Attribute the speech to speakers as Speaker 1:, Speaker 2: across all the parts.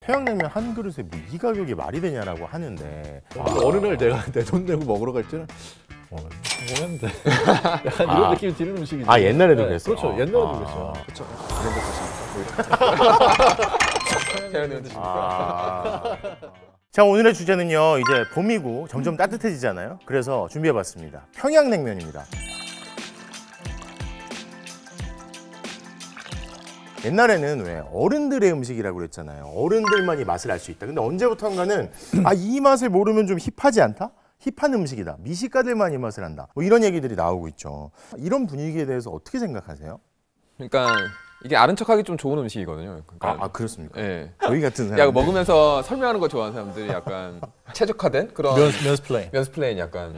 Speaker 1: 평양냉면 한 그릇에 뭐 이 가격이 말이 되냐라고 하는데
Speaker 2: 어느 날 내가 내 돈 내고 먹으러 갈 때는 성공했는데 약간 이런 느낌이 드는 음식이죠.
Speaker 1: 아 옛날에도 그랬어요?
Speaker 2: 그렇죠. 옛날에도 그랬어요.
Speaker 3: 그렇죠. 그런데 드십니까? 드십니까?
Speaker 1: 자, 오늘의 주제는요, 이제 봄이고 점점 따뜻해지잖아요. 그래서 준비해봤습니다. 평양냉면입니다. 옛날에는 왜 어른들의 음식이라고 그랬잖아요. 어른들만이 맛을 알 수 있다. 근데 언제부턴가는 이 맛을 모르면 좀 힙하지 않다? 힙한 음식이다. 미식가들만 이 맛을 안다. 뭐 이런 얘기들이 나오고 있죠. 이런 분위기에 대해서 어떻게 생각하세요?
Speaker 3: 그러니까 이게 아는 척하기 좀 좋은 음식이거든요. 그러니까,
Speaker 1: 그렇습니까?
Speaker 3: 예.
Speaker 1: 저희 같은 사람.
Speaker 3: 야, 먹으면서 설명하는 거 좋아하는 사람들이 약간 최적화된 그런
Speaker 2: 면스플레인.
Speaker 3: 면스플레인 약간.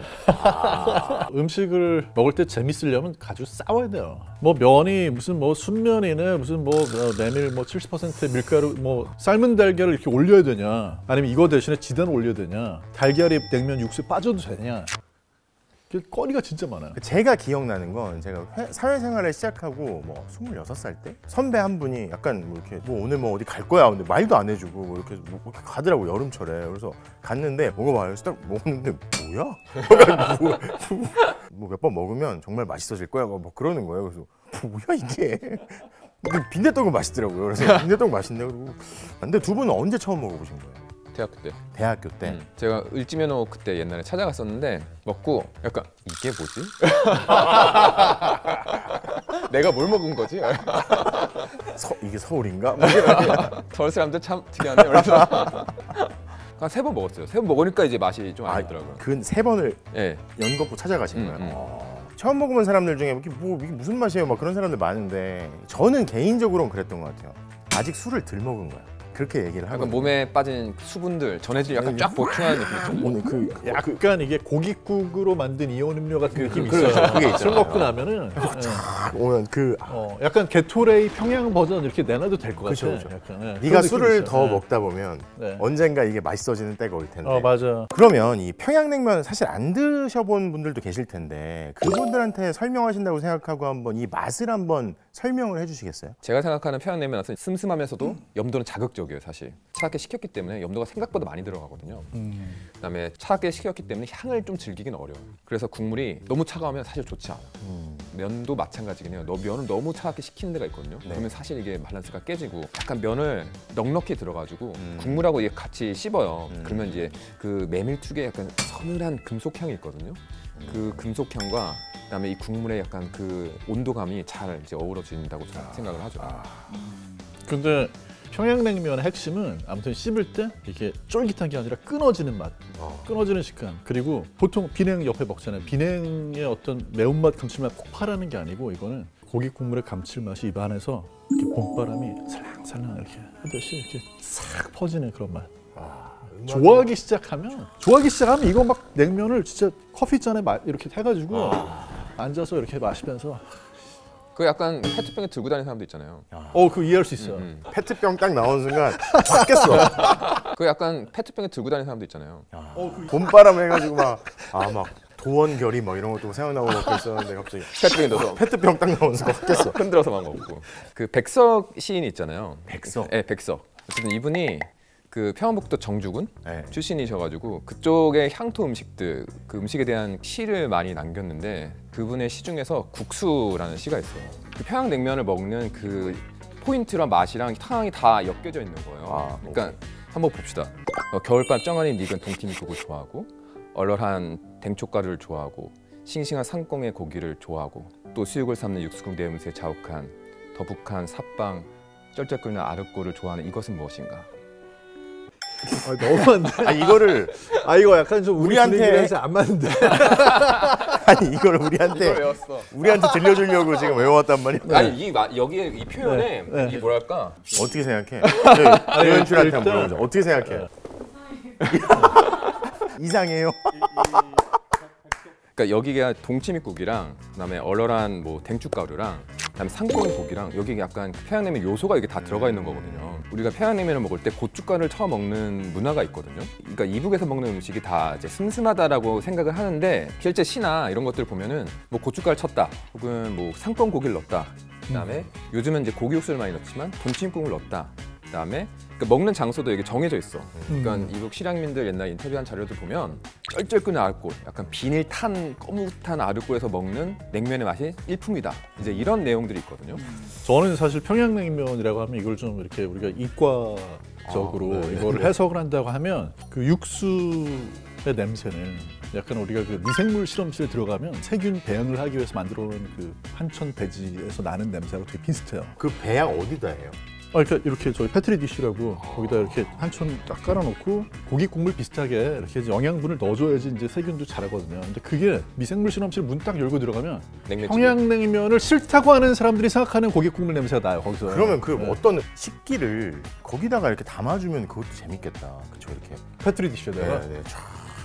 Speaker 2: 음식을 먹을 때 재밌으려면 가지고 싸워야 돼요. 뭐 면이 무슨 뭐 순면이네, 무슨 뭐 메밀 뭐 70% 밀가루 뭐 삶은 달걀을 이렇게 올려야 되냐, 아니면 이거 대신에 지단 올려야 되냐, 달걀이 냉면 육수에 빠져도 되냐. 거리가 진짜 많아요.
Speaker 1: 제가 기억나는 건 제가 사회생활을 시작하고 뭐 26살 때 선배 한 분이 약간 뭐 이렇게 뭐 오늘 뭐 어디 갈 거야 근데 말도 안 해주고 뭐 이렇게 가더라고 여름철에. 그래서 갔는데 먹어봐요. 그래서 딱 먹었는데 뭐야? 뭐 몇 번 먹으면 정말 맛있어질 거야 뭐 그러는 거예요. 그래서 뭐야 이게? 근데 빈대떡은 맛있더라고요. 그래서 빈대떡 맛있네. 그리고 근데 두 분은 언제 처음 먹어보신 거예요?
Speaker 3: 대학교 때.
Speaker 1: 대학교 때.
Speaker 3: 제가 을지면허 그때 옛날에 찾아갔었는데 먹고 약간 이게 뭐지? 내가 뭘 먹은 거지?
Speaker 1: 이게 서울인가?
Speaker 3: 서울 사람들 참 특이하네. 그래서 한 3번 먹었어요. 3번 먹으니까 이제 맛이 좀 알더라고요.
Speaker 1: 그 3번을
Speaker 3: 예.
Speaker 1: 연거푸 찾아가신 거예요? 처음 먹어본 사람들 중에 이게 무슨 맛이에요? 막 그런 사람들 많은데 저는 개인적으로는 그랬던 것 같아요. 아직 술을 덜 먹은 거야. 그렇게 얘기를 하고
Speaker 3: 약간 몸에 빠진 수분들, 전해질 약간 쫙 보충하는 느낌이죠.
Speaker 1: 오늘
Speaker 2: 약간 이게 고깃국으로 만든 이온 음료 같은 느낌이 있어요.
Speaker 1: 그렇죠. 그게
Speaker 2: 술 먹고 나면은
Speaker 1: 오면
Speaker 2: 약간 게토레이 평양 버전 이렇게 내놔도 될 것 같아요.
Speaker 1: 그렇죠.
Speaker 2: 약간,
Speaker 1: 네가 술을 더 먹다 보면
Speaker 2: 네.
Speaker 1: 언젠가 이게 맛있어지는 때가 올 텐데.
Speaker 2: 맞아.
Speaker 1: 그러면 이 평양냉면 사실 안 드셔본 분들도 계실 텐데 그분들한테 설명하신다고 생각하고 한번 이 맛을 한번 설명을 해주시겠어요?
Speaker 3: 제가 생각하는 평양냉면 맛은 슴슴하면서도 염도는 자극적이에요. 사실 차갑게 식혔기 때문에 염도가 생각보다 많이 들어가거든요. 그다음에 차갑게 식혔기 때문에 향을 좀 즐기긴 어려워요. 그래서 국물이 너무 차가우면 사실 좋지 않아요. 면도 마찬가지긴 해요. 면을 너무 차갑게 식히는 데가 있거든요. 그러면 사실 이게 밸런스가 깨지고 약간 면을 넉넉히 들어가지고 국물하고 이게 같이 씹어요. 그러면 이제 그 메밀죽에 약간 서늘한 금속향이 있거든요. 그 금속향과 그다음에 이 국물의 약간 그 온도감이 잘 이제 어우러진다고 저는 생각을 하죠.
Speaker 2: 근데 평양냉면의 핵심은 아무튼 씹을 때 이게 쫄깃한 게 아니라 끊어지는 맛, 끊어지는 식감. 그리고 보통 비냉 옆에 먹잖아요. 비냉의 어떤 매운맛, 감칠맛 폭발하는 게 아니고 이거는 고기 국물의 감칠맛이 입 안에서 이렇게 봄바람이 살랑살랑 이렇게 하듯이 이렇게 싹 퍼지는 그런 맛. 좋아하기 시작하면 이거 막 냉면을 진짜 커피잔에 이렇게 해가지고 앉아서 이렇게 마시면서
Speaker 3: 그 약간 페트병에 들고 다니는 사람도 있잖아요.
Speaker 2: 그거 이해할 수 있어요.
Speaker 1: 페트병 딱 나오는 순간 확 깼어.
Speaker 3: 그 약간 페트병에 들고 다니는 사람도 있잖아요.
Speaker 1: 봄바람 해가지고 막 도원결이 막 이런 것도 생각나고 막 그랬었는데 갑자기
Speaker 3: 페트병에 넣어서
Speaker 1: 페트병 딱 나오는 순간 확 깼어.
Speaker 3: 흔들어서 막 먹고. 그 백석 시인이 있잖아요.
Speaker 1: 백석?
Speaker 3: 네, 백석. 어쨌든 이분이 그 평안북도 정주군
Speaker 1: 네.
Speaker 3: 출신이셔가지고 그쪽의 향토 음식들, 그 음식에 대한 시를 많이 남겼는데 그분의 시 중에서 국수라는 시가 있어요. 그 평양냉면을 먹는 그 포인트랑 맛이랑 향이 다 엮여져 있는 거예요. 그러니까 한번 봅시다. 겨울밤 쩡하니 익은 동티미국을 좋아하고 얼얼한 댕초가루를 좋아하고 싱싱한 상꽁의 고기를 좋아하고 또 수육을 삶는 육수국 내음새 자욱한 더북한 삿방 쩔쩔거리는 아르꼬를 좋아하는 이것은 무엇인가?
Speaker 2: 너무 안 돼.
Speaker 1: 이거를
Speaker 2: 이거 약간 좀
Speaker 1: 우리한테
Speaker 2: 해서 안 맞는데.
Speaker 1: 이걸 우리한테 들려주려고 지금 외워왔단 말이야.
Speaker 3: 아니 여기에 이 표현에 이 뭐랄까?
Speaker 1: 어떻게 생각해? 조연출한테 한번 물어보자. 어떻게 생각해? 이상해요.
Speaker 3: 그러니까 여기가 동치미국이랑 그다음에 얼얼한 뭐 댕축가루랑 그다음에 상꽁의 고기랑 여기 약간 평양냉면 요소가 이게 다 들어가 있는 거거든요. 우리가 평양냉면을 먹을 때 고춧가루를 처음 먹는 문화가 있거든요. 그러니까 이북에서 먹는 음식이 다 이제 슴슴하다라고 생각을 하는데 실제 시나 이런 것들 보면은 뭐 고춧가루 쳤다 혹은 뭐 상꽁 고기를 넣었다. 그다음에 요즘은 이제 고기 육수를 많이 넣지만 동치미국을 넣었다. 그다음에 그 먹는 장소도 이게 정해져 있어. 그러니까 이북 실향민들 옛날 인터뷰한 자료들 보면 쩔쩔끈 아르골, 약간 비닐 탄 거뭇한 아르골에서 먹는 냉면의 맛이 일품이다. 이제 이런 내용들이 있거든요.
Speaker 2: 저는 사실 평양냉면이라고 하면 이걸 좀 이렇게 우리가 이과적으로 이거를 해석을 한다고 하면 그 육수의 냄새는 약간 우리가 그 미생물 실험실에 들어가면 세균 배양을 하기 위해서 만들어 놓은 그 한천 배지에서 나는 냄새하고 되게 비슷해요.
Speaker 1: 그 배양 어디다 해요?
Speaker 2: 그러니까 이렇게 저희 패트리 디쉬라고 거기다 이렇게 한천 딱 깔아놓고 고기 국물 비슷하게 이렇게 이제 영양분을 넣어줘야지 이제 세균도 자라거든요. 근데 그게 미생물 실험실 문 딱 열고 들어가면
Speaker 3: 냉면집이.
Speaker 2: 평양냉면을 싫다고 하는 사람들이 생각하는 고기 국물 냄새가 나요. 거기서.
Speaker 1: 그러면 그
Speaker 2: 네.
Speaker 1: 어떤 식기를 거기다가 이렇게 담아주면 그것도 재밌겠다. 그쵸 이렇게.
Speaker 2: 패트리 디쉬에다가
Speaker 1: 네.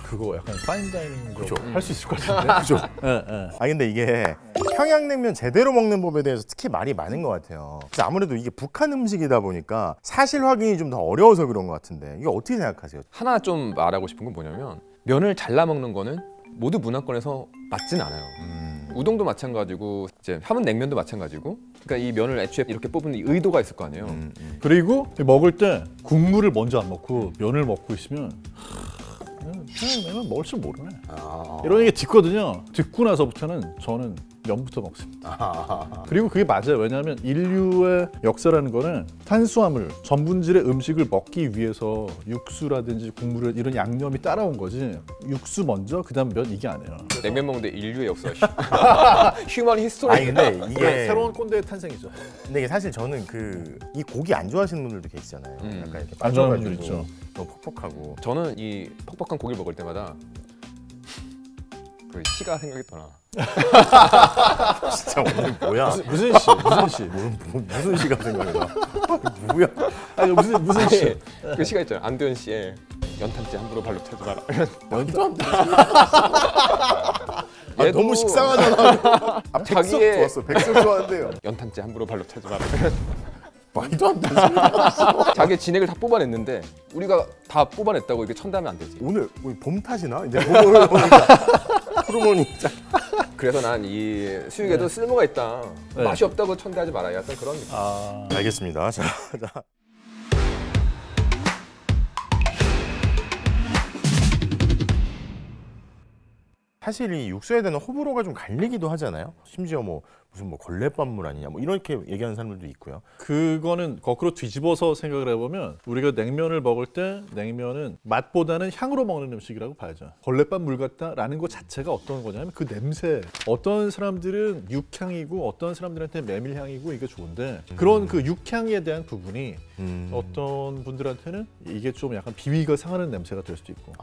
Speaker 2: 그거 약간 파인다이닝
Speaker 1: 그죠.
Speaker 2: 할수 있을 것 같은데.
Speaker 1: 그죠.
Speaker 2: 예, 예.
Speaker 1: 아 근데 이게 평양냉면 제대로 먹는 법에 대해서 특히 말이 많은 것 같아요. 그래서 아무래도 이게 북한 음식이다 보니까 사실 확인이 좀 더 어려워서 그런 것 같은데 이거 어떻게 생각하세요?
Speaker 3: 하나 좀 말하고 싶은 건 뭐냐면 면을 잘라 먹는 거는 모두 문화권에서 맞진 않아요. 우동도 마찬가지고 이제 함은 냉면도 마찬가지고. 그러니까 이 면을 애초에 이렇게 뽑은 이 의도가 있을 거 아니에요.
Speaker 2: 그리고 먹을 때 국물을 먼저 안 먹고 면을 먹고 있으면 평양냉면 먹을 줄 모르네. 이런 얘기 듣거든요. 듣고 나서부터는 저는 면부터 먹습니다. 그리고 그게 맞아요. 왜냐하면 인류의 역사라는 거는 탄수화물, 전분질의 음식을 먹기 위해서 육수라든지 국물을 이런 양념이 따라온 거지. 육수 먼저 그다음 면 이게 아니에요.
Speaker 3: 냉면 먹는데 인류의 역사, 휴먼 히스토리.
Speaker 1: 아니 근데 이게
Speaker 2: 새로운 꼰대의 탄생이죠.
Speaker 1: 근데 이게 사실 저는 이 고기 안 좋아하시는 분들도 계시잖아요. 약간 이렇게
Speaker 2: 안 좋아하는
Speaker 1: 빠져가지고
Speaker 2: 분들 있죠.
Speaker 1: 너무 퍽퍽하고.
Speaker 3: 저는 이 퍽퍽한 고기를 먹을 때마다 그 시가 생각이 떠나.
Speaker 1: 진짜 오늘 뭐야?
Speaker 2: 무슨 씨? 무슨 씨?
Speaker 1: 무슨 시가 생각이 나? 뭐야?
Speaker 2: 아니 무슨 씨?
Speaker 3: 그 시가 있잖아요. 안도현 씨의 연탄재 함부로 발로 차지 마라.
Speaker 1: 말도 안 돼.
Speaker 3: 얘도
Speaker 1: 너무 식상하잖아. 백석
Speaker 3: 자기의-
Speaker 1: 좋았어. 백석 좋아한대요.
Speaker 3: 연탄재 함부로 발로 차지 마라.
Speaker 1: 말도 안 돼.
Speaker 3: 자기 진액을 다 뽑아냈는데 우리가 다 뽑아냈다고 이렇게 천대하면 안 되지.
Speaker 1: 오늘 봄 탓이나? 이제 봄을 보니까 호르몬이 짜.
Speaker 3: 그래서 난 이 수육에도 쓸모가 있다.
Speaker 2: 네.
Speaker 3: 맛이 없다고 천대하지 마라. 약간 그런 느낌.
Speaker 1: 알겠습니다. 자. 사실 이 육수에 대한 호불호가 좀 갈리기도 하잖아요. 심지어 뭐 무슨 뭐 걸레밥물 아니냐 뭐 이렇게 얘기하는 사람들도 있고요.
Speaker 2: 그거는 거꾸로 뒤집어서 생각을 해보면 우리가 냉면을 먹을 때 냉면은 맛보다는 향으로 먹는 음식이라고 봐야죠. 걸레밥 물 같다라는 것 자체가 어떤 거냐면 그 냄새. 어떤 사람들은 육향이고 어떤 사람들한테 메밀향이고 이게 좋은데 그런 그 육향에 대한 부분이 어떤 분들한테는 이게 좀 약간 비위가 상하는 냄새가 될 수도 있고.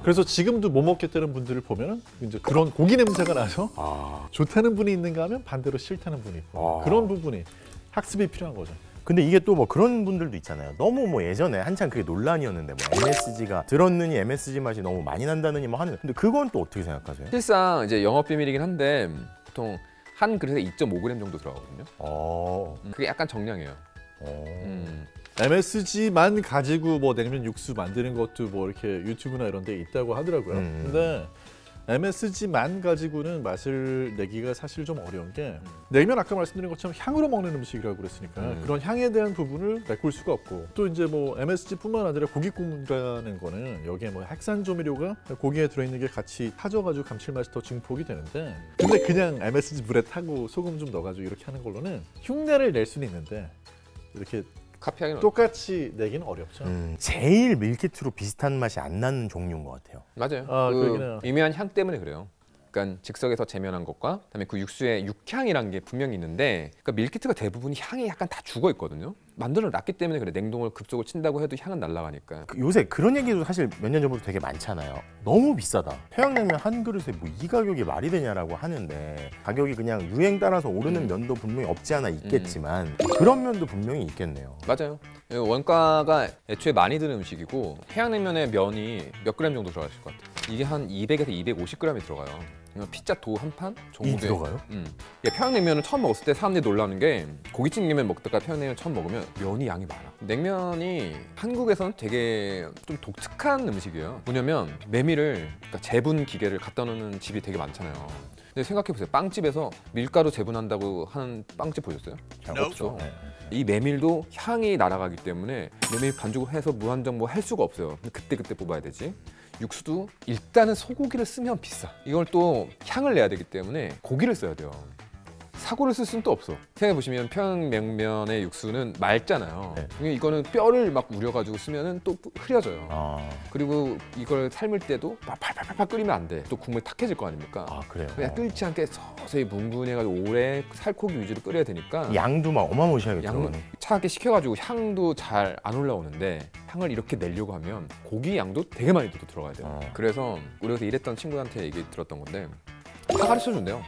Speaker 2: 그래서 지금도 못 먹겠다는 분들을 보면은 이제 그런 고기 냄새가 나서 좋다는 분이 있는가 하면 반대로 싫다는 분이 있고 그런 부분이 학습이 필요한 거죠.
Speaker 1: 근데 이게 또 뭐 그런 분들도 있잖아요. 너무 뭐 예전에 한창 그게 논란이었는데 뭐 MSG가 들었느니 MSG 맛이 너무 많이 난다느니 뭐 하는. 근데 그건 또 어떻게 생각하세요?
Speaker 3: 실상 이제 영업 비밀이긴 한데 보통 한 그릇에 2.5g 정도 들어가거든요. 그게 약간 정량이에요.
Speaker 2: MSG만 가지고 뭐 냉면 육수 만드는 것도 뭐 이렇게 유튜브나 이런 데 있다고 하더라고요. 근데 MSG만 가지고는 맛을 내기가 사실 좀 어려운 게 냉면 아까 말씀드린 것처럼 향으로 먹는 음식이라고 그랬으니까 그런 향에 대한 부분을 메꿀 수가 없고 또 이제 뭐 MSG뿐만 아니라 고기 국물이라는 거는 여기에 뭐 핵산 조미료가 고기에 들어있는 게 같이 타져가지고 감칠맛이 더 증폭이 되는데 근데 그냥 MSG 물에 타고 소금 좀 넣어가지고 이렇게 하는 걸로는 흉내를 낼 수는 있는데 이렇게
Speaker 3: 카피하기는
Speaker 2: 똑같이 내기는 어렵죠.
Speaker 1: 제일 밀키트로 비슷한 맛이 안 나는 종류인 것 같아요.
Speaker 3: 맞아요.
Speaker 2: 그러긴 해요.
Speaker 3: 그 미묘한 향 때문에 그래요. 그러니까 즉석에서 재면한 것과 그다음에 그 육수의 육향이라는 게 분명히 있는데 그러니까 밀키트가 대부분이 향이 약간 다 죽어 있거든요. 만들어 놨기 때문에 그래. 냉동을 급속으로 친다고 해도 향은 날아가니까.
Speaker 1: 요새 그런 얘기도 사실 몇 년 전부터 되게 많잖아요. 너무 비싸다. 평양냉면 한 그릇에 뭐 이 가격이 말이 되냐라고 하는데 가격이 그냥 유행 따라서 오르는 면도 분명히 없지 않아 있겠지만 그런 면도 분명히 있겠네요.
Speaker 3: 맞아요. 원가가 애초에 많이 드는 음식이고 평양냉면의 면이 몇 그램 정도 들어갈 것 같아요. 이게 한 200에서 250g이 들어가요. 피자 도 한 판 정도에
Speaker 1: 들어가요?
Speaker 3: 평양냉면을 처음 먹었을 때 사람들이 놀라는 게 고깃집 냉면 먹다가 평양냉면 처음 먹으면 면이 양이 많아. 냉면이 한국에서는 되게 좀 독특한 음식이에요. 뭐냐면 메밀을 그러니까 재분 기계를 갖다 놓는 집이 되게 많잖아요. 근데 생각해 보세요. 빵집에서 밀가루 재분한다고 하는 빵집 보셨어요?
Speaker 1: 잘 없죠. 네.
Speaker 3: 이 메밀도 향이 날아가기 때문에 메밀 반죽을 해서 무한정 뭐 할 수가 없어요. 그때 뽑아야 되지. 육수도 일단은 소고기를 쓰면 비싸. 이걸 또 향을 내야 되기 때문에 고기를 써야 돼요. 사고를 쓸 수는 또 없어. 생각해 보시면 평양냉면의 육수는 맑잖아요.
Speaker 1: 네.
Speaker 3: 이거는 뼈를 막 우려가지고 쓰면은 또 흐려져요.
Speaker 1: 아,
Speaker 3: 그리고 이걸 삶을 때도 막 팔팔팔 끓이면 안 돼. 또 국물 탁해질 거 아닙니까?
Speaker 1: 아 그래요.
Speaker 3: 그냥 끓지 않게 서서히 뭉근해가지고 오래 살코기 위주로 끓여야 되니까
Speaker 1: 양도 막 어마무시하겠죠.
Speaker 3: 양 차갑게 식혀가지고 향도 잘 안 올라오는데 향을 이렇게 내려고 하면 고기 양도 되게 많이 또 들어가야 돼요. 그래서 우리 여기서 일했던 친구한테 얘기 들었던 건데 다 가르쳐 준대요.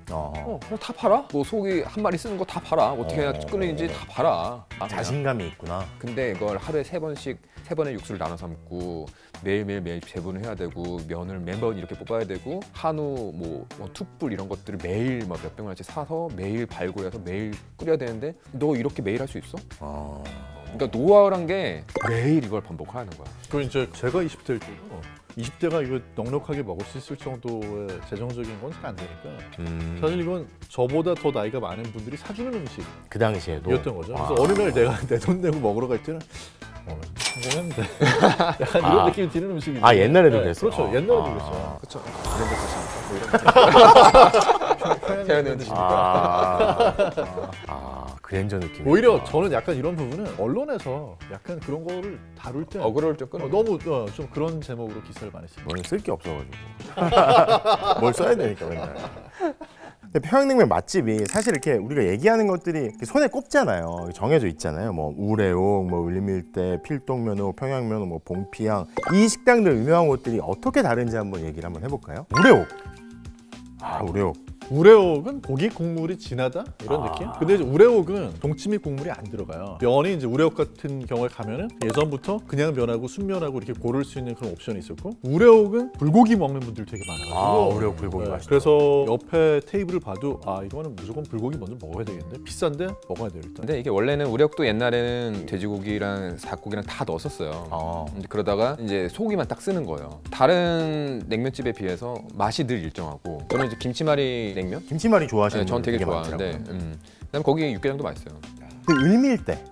Speaker 3: 그럼 다 팔아? 뭐 소고기 한 마리 쓰는 거 다 팔아. 어떻게 해야 끓이는지 다 팔아.
Speaker 1: 자신감이 있구나.
Speaker 3: 근데 이걸 하루에 3번씩 3번의 육수를 나눠 삶고 매일 재분을 해야 되고 면을 매번 이렇게 뽑아야 되고 한우 뭐 툭불 이런 것들을 매일 막 몇백만 원씩 사서 매일 발굴해서 매일 끓여야 되는데 너 이렇게 매일 할 수 있어? 그러니까 노하우란 게 매일 이걸 반복하는 거야.
Speaker 2: 그 이제 제가 20대일 때도 20대가 이거 넉넉하게 먹을 수 있을 정도의 재정적인 건 잘 안 되니까 사실 이건 저보다 더 나이가 많은 분들이 사주는 음식이었던
Speaker 1: 그 당시에도
Speaker 2: 거죠. 그래서 어느 날 내가 내 돈 내고 먹으러 갈 때는 성공했는데 약간 이런 느낌이 드는 음식이죠.
Speaker 1: 아 옛날에도 그랬어.
Speaker 2: 그렇죠. 옛날에도 그랬어요.
Speaker 3: 그렇죠. 그랜저
Speaker 2: 태연의
Speaker 1: 그랜저 느낌.
Speaker 2: 오히려 저는 약간 이런 부분은 언론에서 약간 그런 거를 다룰 때
Speaker 3: 어그로를 좀 끊어.
Speaker 2: 너무 좀 그런 제목으로 기사를 많이 씁니다.
Speaker 1: 너는 쓸 게 없어가지고 뭘 써야 되니까 맨날. 근데 평양냉면 맛집이 사실 이렇게 우리가 얘기하는 것들이 이렇게 손에 꼽잖아요. 정해져 있잖아요. 뭐 우레옥, 뭐 을밀대, 필동면옥, 평양면옥, 뭐 봉피양 이 식당들 유명한 곳들이 어떻게 다른지 한번 얘기를 한번 해볼까요? 우레옥. 우레옥.
Speaker 2: 우레옥은 고기 국물이 진하다 이런 느낌? 근데 이제 우레옥은 동치미 국물이 안 들어가요. 면이 이제 우레옥 같은 경우에 가면은 예전부터 그냥 면하고 순면하고 이렇게 고를 수 있는 그런 옵션이 있었고 우레옥은 불고기 먹는 분들 되게 많아가지고
Speaker 1: 우레옥 불고기 맛있죠.
Speaker 2: 그래서 옆에 테이블을 봐도 이거는 무조건 불고기 먼저 먹어야 되겠는데 비싼데 먹어야 돼요 일단.
Speaker 3: 근데 이게 원래는 우레옥도 옛날에는 돼지고기랑 닭고기랑 다 넣었었어요. 그러다가 이제 소고기만 딱 쓰는 거예요. 다른 냉면집에 비해서 맛이 늘 일정하고 저는 이제 김치말이 냉면?
Speaker 1: 김치말이 좋아하시는
Speaker 3: 전 되게
Speaker 1: 분들
Speaker 3: 좋아하는데
Speaker 1: 많더라고요.
Speaker 3: 그다음에 거기 육개장도 맛있어요.
Speaker 1: 근데 을밀대.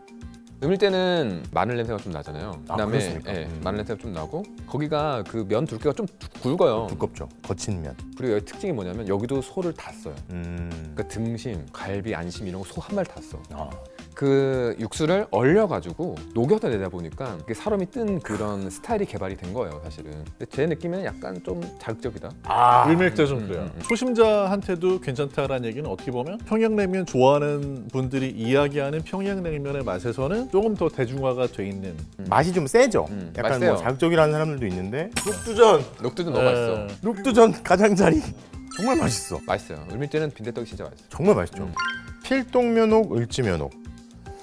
Speaker 3: 을밀대는 마늘 냄새가 좀 나잖아요. 그다음에
Speaker 1: 그렇습니까?
Speaker 3: 마늘 냄새가 좀 나고 거기가 그 면 두께가 좀 굵어요.
Speaker 1: 두껍죠. 거친 면.
Speaker 3: 그리고 여기 특징이 뭐냐면 여기도 소를 다 써요. 그러니까 등심, 갈비, 안심 이런 거 소 한 마리 다 써. 그 육수를 얼려가지고 녹여다 내다 보니까 그게 사람이 뜬 그런 스타일이 개발이 된 거예요, 사실은. 근데 제 느낌에는 약간 좀 자극적이다.
Speaker 2: 을밀대 좀 그래요. 초심자한테도 괜찮다라는 얘기는 어떻게 보면 평양냉면 좋아하는 분들이 이야기하는 평양냉면의 맛에서는 조금 더 대중화가 돼 있는
Speaker 1: 맛이 좀 세죠. 약간
Speaker 3: 맛있어요.
Speaker 1: 뭐 자극적이라는 사람들도 있는데 녹두전.
Speaker 3: 녹두도 너무 맛있어.
Speaker 1: 녹두전 가장자리 정말 맛있어.
Speaker 3: 맛있어요. 을밀대는 빈대떡이 진짜 맛있어.
Speaker 1: 정말 맛있죠. 필동면옥, 을지면옥.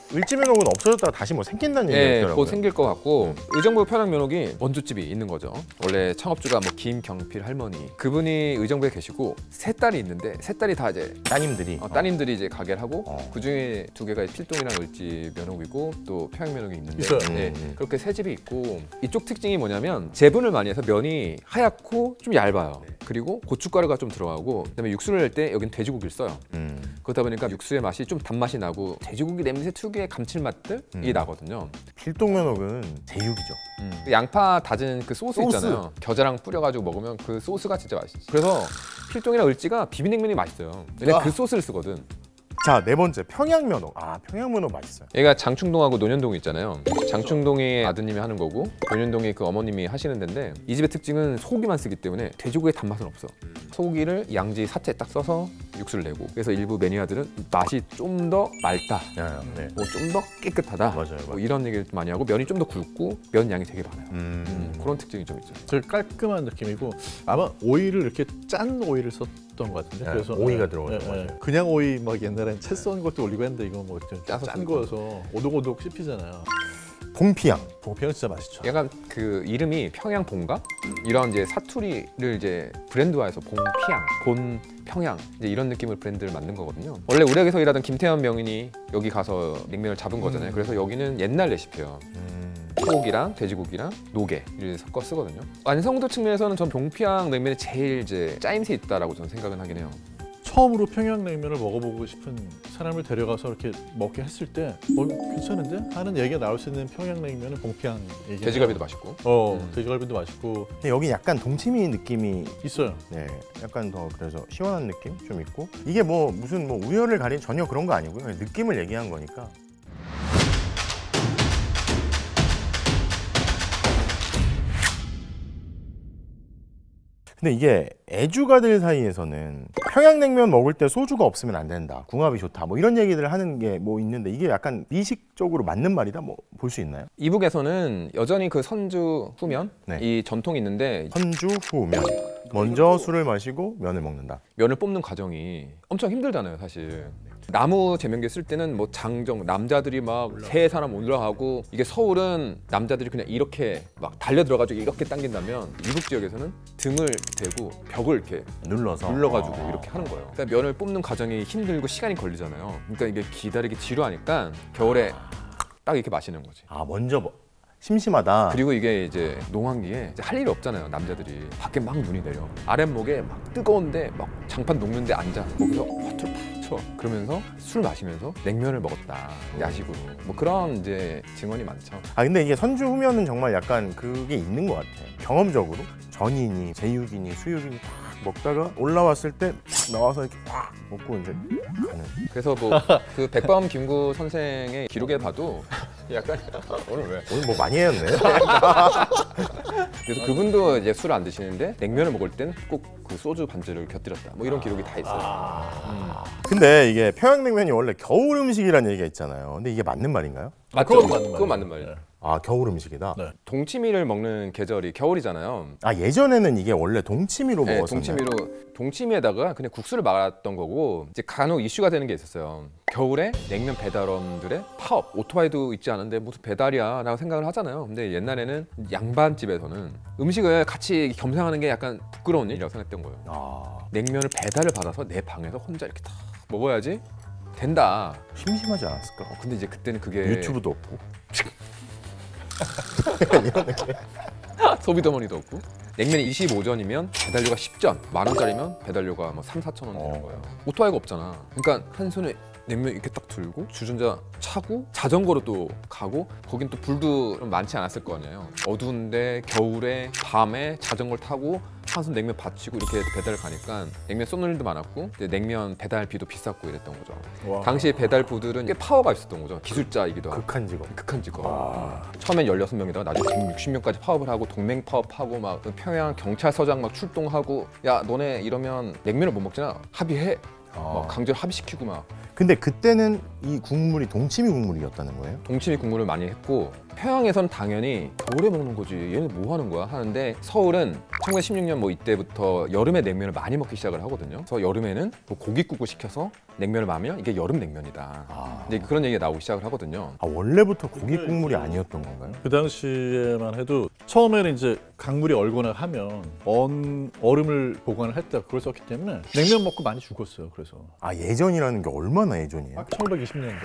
Speaker 1: 을지면옥은 없어졌다가 다시 뭐 생긴다는 얘기가 있더라고요.
Speaker 3: 곧 생길 것 같고 의정부 평양면옥이 원조집이 있는 거죠. 원래 창업주가 뭐 김경필 할머니 그분이 의정부에 계시고 세 딸이 있는데 세 딸이 다 이제 따님들이 이제 가게를 하고 그 중에 2개가 필동이랑 을지면옥이고 또 평양면옥이 있는데
Speaker 2: 있어요.
Speaker 3: 그렇게 세 집이 있고 이쪽 특징이 뭐냐면 재분을 많이 해서 면이 하얗고 좀 얇아요. 그리고 고춧가루가 좀 들어가고 그다음에 육수를 낼 때 여긴 돼지고기를 써요. 그러다 보니까 육수의 맛이 좀 단맛이 나고 돼지고기 냄새 특유의 감칠맛들이 나거든요.
Speaker 1: 필동면옥은 제육이죠.
Speaker 3: 양파 다진 그 소스 있잖아요. 겨자랑 뿌려가지고 먹으면 그 소스가 진짜 맛있지. 그래서 필동이랑 을지가 비빔냉면이 맛있어요. 왜냐면 그 소스를 쓰거든.
Speaker 1: 자, 4번째 평양면옥. 평양면옥 맛있어요.
Speaker 3: 얘가 장충동하고 논현동이 있잖아요. 장충동이 아드님이 하는 거고 논현동이 그 어머님이 하시는 데인데 이 집의 특징은 소고기만 쓰기 때문에 돼지고기의 단맛은 없어. 소고기를 양지 사태 딱 써서 육수를 내고 그래서 일부 매니아들은 맛이 좀 더 맑다,
Speaker 1: 네.
Speaker 3: 뭐 좀 더 깨끗하다,
Speaker 1: 맞아요.
Speaker 3: 뭐 이런 얘기를 많이 하고 면이 좀 더 굵고 면 양이 되게 많아요. 그런 특징이 좀 있죠.
Speaker 2: 되게 깔끔한 느낌이고 아마 오이를 이렇게 짠 오이를 썼던 것 같은데 그래서
Speaker 1: 오이가 들어가죠.
Speaker 2: 그냥 오이 막 옛날엔 채 썬 것도 올리고 했는데 이건 뭐
Speaker 3: 짜서
Speaker 2: 짠 거여서 오독오독 씹히잖아요.
Speaker 1: 봉피양.
Speaker 2: 봉피양 진짜 맛있죠.
Speaker 3: 약간 그 이름이 평양봉가 이런 이제 사투리를 이제 브랜드화해서 봉피양, 본평양 이제 이런 느낌을 브랜드를 만든 거거든요. 원래 우리에서 일하던 김태현 명인이 여기 가서 냉면을 잡은 거잖아요. 그래서 여기는 옛날 레시피예요. 소고기랑 돼지고기랑 노게 이렇게 섞어 쓰거든요. 완성도 측면에서는 전 동평양 냉면이 제일 이제 짜임새 있다라고 저는 생각은 하긴 해요.
Speaker 2: 처음으로 평양냉면을 먹어보고 싶은 사람을 데려가서 이렇게 먹게 했을 때 괜찮은데? 하는 얘기가 나올 수 있는 평양냉면은 봉평 얘기.
Speaker 3: 돼지갈비도 맛있고.
Speaker 2: 돼지갈비도 맛있고.
Speaker 1: 근데 여기 약간 동치미 느낌이
Speaker 2: 있어요.
Speaker 1: 네, 약간 더 그래서 시원한 느낌 좀 있고 이게 뭐 무슨 뭐 우열을 가린 전혀 그런 거 아니고요. 그냥 느낌을 얘기한 거니까. 근데 이게 애주가들 사이에서는 평양냉면 먹을 때 소주가 없으면 안 된다, 궁합이 좋다, 뭐 이런 얘기들을 하는 게 뭐 있는데 이게 약간 미식적으로 맞는 말이다, 뭐 볼 수 있나요?
Speaker 3: 이북에서는 여전히 그 선주 후면
Speaker 1: 네.
Speaker 3: 이 전통이 있는데
Speaker 1: 선주 후면. 먼저 술을 마시고 면을 먹는다.
Speaker 3: 면을 뽑는 과정이 엄청 힘들잖아요, 사실. 나무 제면기 쓸 때는 뭐 장정 남자들이 막 세 사람 올라가고 이게 서울은 남자들이 그냥 이렇게 막 달려 들어가지고 이렇게 당긴다면 이북 지역에서는 등을 대고 벽을 이렇게 눌러가지고 이렇게 하는 거예요. 그러니까 면을 뽑는 과정이 힘들고 시간이 걸리잖아요. 그러니까 이게 기다리기 지루하니까 겨울에 딱 이렇게 마시는 거지.
Speaker 1: 아, 먼저 심심하다.
Speaker 3: 그리고 이게 이제 농한기에 이제 할 일이 없잖아요. 남자들이 밖에 막 눈이 내려 아랫목에 막 뜨거운데 막 장판 녹는데 앉아 거기서 화투를 팍 쳐. 그러면서 술 마시면서 냉면을 먹었다, 야식으로. 뭐 그런 이제 증언이 많죠.
Speaker 1: 아, 근데 이게 선주 후면은 정말 약간 그게 있는 것 같아요. 경험적으로 전인이 제육이니 수육이니 딱 먹다가 올라왔을 때 나와서 이렇게 딱 먹고 이제 가는.
Speaker 3: 그래서 뭐 그 백범 김구 선생의 기록에 봐도 약간 오늘
Speaker 1: 뭐 많이 했네.
Speaker 3: 그래서 그분도 이제 술을 안 드시는데 냉면을 먹을 땐 꼭 그 소주 반주를 곁들였다, 뭐 이런 기록이 다 있어요.
Speaker 1: 근데 이게 평양냉면이 원래 겨울 음식이라는 얘기가 있잖아요. 근데 이게 맞는 말인가요?
Speaker 3: 맞죠?
Speaker 2: 그건 맞는 말이에요.
Speaker 3: 그건 맞는 말이에요.
Speaker 1: 아, 겨울 음식이다.
Speaker 2: 네.
Speaker 3: 동치미를 먹는 계절이 겨울이잖아요.
Speaker 1: 아, 예전에는 이게 원래 동치미로
Speaker 3: 네,
Speaker 1: 먹었었나요?
Speaker 3: 동치미에다가 그냥 국수를 말았던 거고, 이제 간혹 이슈가 되는 게 있었어요. 겨울에 냉면 배달원들의 파업, 오토바이도 있지 않은데 무슨 배달이야 라고 생각을 하잖아요. 근데 옛날에는 양반집에서는 음식을 같이 겸상하는 게 약간 부끄러운 일이라고 생각했던 거예요.
Speaker 1: 아,
Speaker 3: 냉면을 배달을 받아서 내 방에서 혼자 이렇게 다 먹어야지 된다.
Speaker 1: 심심하지 않았을까?
Speaker 3: 근데 이제 그때는 그게
Speaker 1: 유튜브도 없고.
Speaker 3: 소비더머니도 없고, 냉면이 25전이면 배달료가 10전, 10,000원짜리면 배달료가 뭐 3, 4천 원 되는 거예요. 오토바이가 없잖아. 그러니까 한 손에 냉면 이렇게 딱 들고 주전자 차고 자전거로 또 가고, 거긴 또 불도 많지 않았을 거 아니에요. 어두운데 겨울에 밤에 자전거를 타고 한 손 냉면 받치고 이렇게 배달을 가니까 냉면 쏘는 일도 많았고, 냉면 배달비도 비쌌고 이랬던 거죠.
Speaker 2: 와.
Speaker 3: 당시 배달부들은 꽤 파워가 있었던 거죠. 기술자이기도 하고.
Speaker 1: 극한 직업.
Speaker 3: 극한 직업. 처음엔 16명이다가 나중에 160명까지 파업을 하고 동맹 파업하고 막 평양 경찰서장 막 출동하고, 야 너네 이러면 냉면을 못 먹잖아, 합의해. 막 강제로 합의시키고 막.
Speaker 1: 근데 그때는 이 국물이 동치미 국물이었다는 거예요?
Speaker 3: 동치미 국물을 많이 했고, 평양에서는 당연히 겨울에 먹는 거지 얘네 뭐 하는 거야 하는데, 서울은 1916년 뭐 이때부터 여름에 냉면을 많이 먹기 시작을 하거든요. 그래서 여름에는 뭐 고깃국을 시켜서 냉면을 마면 이게 여름 냉면이다. 이제 그런 얘기가 나오기 시작을 하거든요.
Speaker 1: 아, 원래부터 고기 국물이 아니었던 건가요?
Speaker 2: 그 당시에만 해도 처음에는 이제 강물이 얼거나 하면 얼음을 보관을 했다, 그걸 썼기 때문에 냉면 먹고 많이 죽었어요. 그래서
Speaker 1: 아, 예전이라는 게 얼마나 예전이에요?
Speaker 2: 1820년대.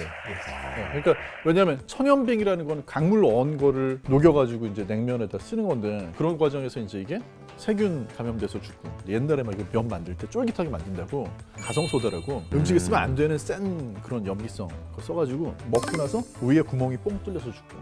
Speaker 2: 그러니까 왜냐하면 천연빙이라는 건 강물로 언 거를 녹여가지고 이제 냉면에다 쓰는 건데, 그런 과정에서 이제 이게 세균 감염돼서 죽고, 옛날에 막 이거 면 만들 때 쫄깃하게 만든다고 가성소다라고 음식에 쓰면 안 되는 센 그런 염기성 그거 써가지고 먹고 나서 위에 구멍이 뽕 뚫려서 죽고.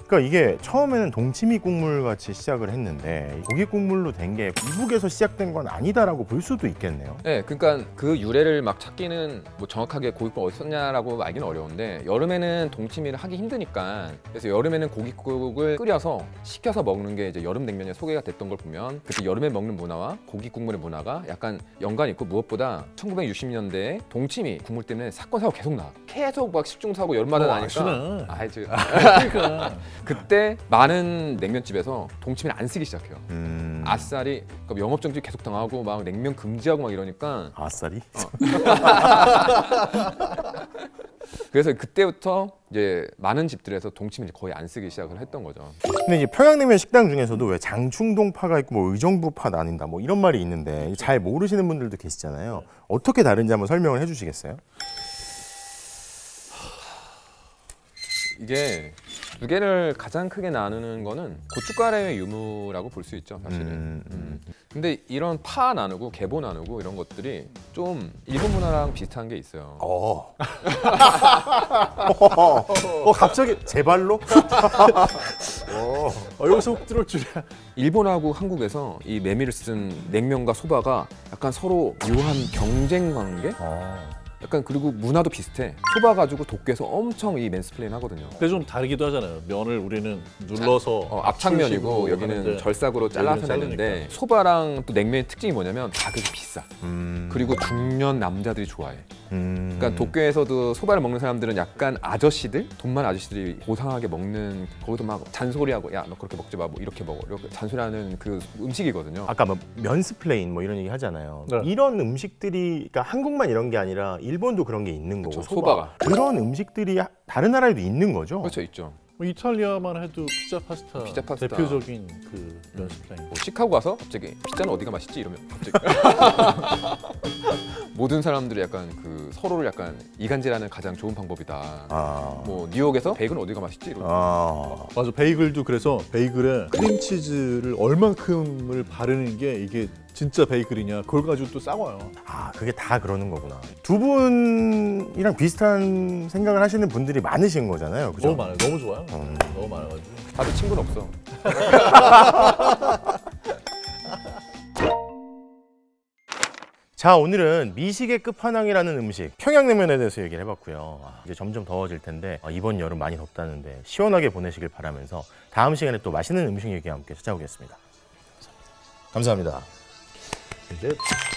Speaker 1: 그러니까 이게 처음에는 동치미 국물 같이 시작을 했는데 고기 국물로 된 게 이북에서 시작된 건 아니다라고 볼 수도 있겠네요.
Speaker 3: 네, 그러니까 그 유래를 막 찾기는 뭐 정확하게 고깃국 어디 썼냐라고 알기는 어려운데, 여름에는 동치미를 하기 힘드니까, 그래서 여름에는 고깃국을 끓여서 식혀서 먹는 게 이제 여름 냉면에 소개가 됐던 걸 보면, 그때 여름에 먹는 문화와 고깃국물의 문화가 약간 연관이 있고, 무엇보다 1960년대에 동치미 국물 때문에 사건 사고 계속 나. 계속 막 식중 사고 열마다 나니까.
Speaker 2: 아시네.
Speaker 3: 알지.
Speaker 2: 그러니까
Speaker 3: 그때 많은 냉면집에서 동치미를 안 쓰기 시작해요. 아싸리, 그러니까 영업정지 계속 당하고 막 냉면 금지하고 막 이러니까.
Speaker 1: 아싸리?
Speaker 3: 그래서 그때부터 이제 많은 집들에서 동치미를 거의 안 쓰기 시작을 했던 거죠.
Speaker 1: 근데 이제 평양냉면 식당 중에서도 왜 장충동파가 있고 뭐 의정부파 나뉜다 뭐 이런 말이 있는데 잘 모르시는 분들도 계시잖아요. 어떻게 다른지 한번 설명을 해주시겠어요?
Speaker 3: 이게 두 개를 가장 크게 나누는 거는 고춧가루의 유무라고 볼 수 있죠, 사실은. 근데 이런 파 나누고 개보 나누고 이런 것들이 좀 일본 문화랑 비슷한 게 있어요.
Speaker 1: 갑자기 제 발로?
Speaker 2: 여기서 훅 들어올 줄이야.
Speaker 3: 일본하고 한국에서 이 메밀을 쓴 냉면과 소바가 약간 서로 묘한 경쟁 관계? 약간 그리고 문화도 비슷해. 소바 가지고 도쿄에서 엄청 이 맨스플레인 하거든요.
Speaker 2: 근데 좀 다르기도 하잖아요. 면을 우리는 눌러서
Speaker 3: 압착면이고
Speaker 2: 압축식으로
Speaker 3: 여기는
Speaker 2: 하는데
Speaker 3: 절삭으로 잘라서
Speaker 2: 여기는
Speaker 3: 내는데
Speaker 2: 자르니까.
Speaker 3: 소바랑 또 냉면의 특징이 뭐냐면 가격이 비싸. 그리고 중년 남자들이 좋아해. 그러니까 도쿄에서도 소바를 먹는 사람들은 약간 아저씨들, 돈 많은 아저씨들이 고상하게 먹는, 거기서 막 잔소리하고 야 너 그렇게 먹지 마, 뭐 이렇게 먹어, 이렇게 잔소리하는 그 음식이거든요.
Speaker 1: 아까 뭐 면스플레인 뭐 이런 얘기 하잖아요.
Speaker 2: 네.
Speaker 1: 이런 음식들이 그러니까 한국만 이런 게 아니라 일본도 그런 게 있는 거고
Speaker 3: 그쵸, 소바가.
Speaker 1: 그런 음식들이 다른 나라에도 있는 거죠.
Speaker 3: 그렇죠, 있죠.
Speaker 2: 뭐 이탈리아만 해도 피자 파스타,
Speaker 3: 피자 파스타.
Speaker 2: 대표적인 그 면스플레인.
Speaker 3: 뭐 시카고 가서 갑자기 피자는 어디가 맛있지 이러면 갑자기 모든 사람들이 약간 그 서로를 약간 이간질하는 가장 좋은 방법이다. 뭐 뉴욕에서 베이글 어디가 맛있지 이러면
Speaker 2: 맞아, 베이글도 그래서 베이글에 크림치즈를 얼만큼을 바르는 게 이게 진짜 베이글이냐 그걸 가지고 또 싸워요.
Speaker 1: 그게 다 그러는 거구나. 두 분이랑 비슷한 생각을 하시는 분들이 많으신 거잖아요. 그죠?
Speaker 2: 너무 많아요. 너무 좋아요. 너무 많아가지고.
Speaker 3: 다들 친구는 없어.
Speaker 1: 자, 오늘은 미식의 끝판왕이라는 음식 평양냉면에 대해서 얘기를 해봤고요. 이제 점점 더워질 텐데 이번 여름 많이 덥다는데 시원하게 보내시길 바라면서 다음 시간에 또 맛있는 음식 얘기와 함께 찾아오겠습니다. 감사합니다.
Speaker 2: 이제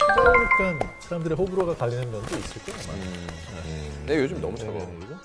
Speaker 2: 찾아오니까 사람들의 호불호가 갈리는 면도 있을 거야.
Speaker 3: 근데 요즘 너무 차가워.
Speaker 2: 그죠?